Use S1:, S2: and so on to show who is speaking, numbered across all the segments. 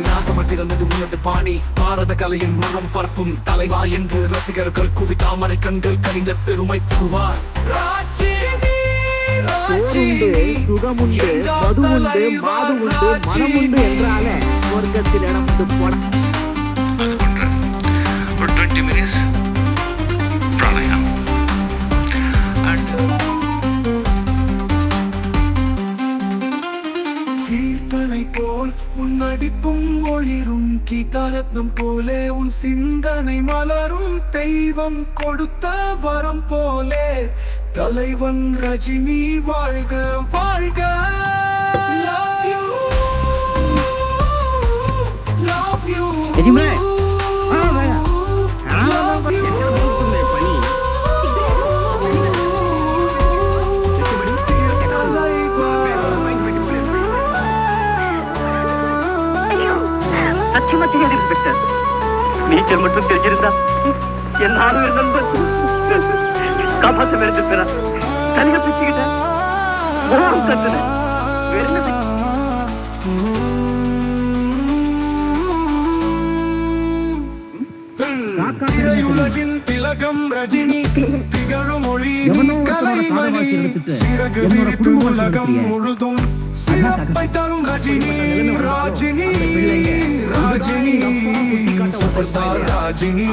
S1: ராகம திறந்தது உனது பாணி பாரத கலையின் மனம் பரப்பும் தலைவா என்று ரசிகர்கள் குவி தாமரை கண்கள் கனிந்த பெருமை புகுவார்.
S2: சுகமுண்டு, மதுவுண்டு, மாதுவுண்டு, மனமுண்டு என்றால சொர்க்கத்தில் இடம் போட.
S3: For 20 minutes pranayam and
S1: கீர்த்தனை போல் உன் நடிப்பும் ஒளிரும் கீதாரத்னம் போலே உன் சிந்தனை மலரும் தெய்வம் கொடுத்த வரம் போலே தலைவன் ரஜினி வாழ்க வாழ்க. Love you, love you.
S2: நீச்சல் மட்டும் தெரிஞ்சிருந்தா என் ஆறு நண்பர் காப்பாற்ற வேண்டியிருக்கிறா. தனியா பிச்சுக்கிட்டேன்
S1: திரையுலகின் திலகம் ரஜினி திகழும் மொழி கலைமணி சிறகு விரித்து உலகம் முழுதும் சிறப்பை தரும் ரஜினி ராஜினி ராஜினி சூப்பர் ஸ்டார் ராஜினி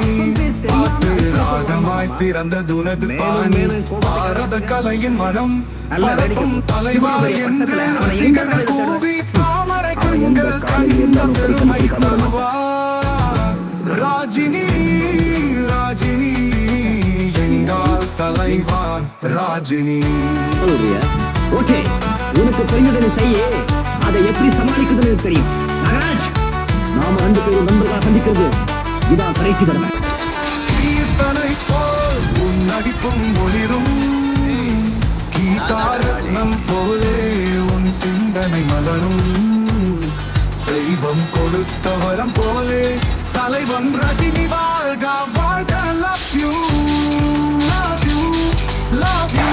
S1: பாட்டு ராகமாய் பிறந்தது உனது பாணி பாரத கலையின் மனம் பரப்பும் தலைவா என்று ரசிகர்கள் கூவி தாமரை கண்கள் கண்ட பெருமை தருவார். ராஜினி ராஜினி எங்கால் தலைவான் ராஜினி.
S2: ஓகே, உனக்கு தெரிந்ததை செய்ய, அதை எப்படி சமாளிக்கிறது தெரியும். நாகராஜ், நாம 2 பேரும் நண்பர்களாக சந்திக்கிறது இதான் கடைசி தடவை.
S1: கீர்த்தனை போல் உன் நடிப்பும் ஒளிரும் கீதாரத்னம் போலே உன் சிந்தனை மலரும் தெய்வம் கொடுத்த வரம் போலே தலைவன் ரஜினி வாழ்க வாழ்க. Love you, love you, love you.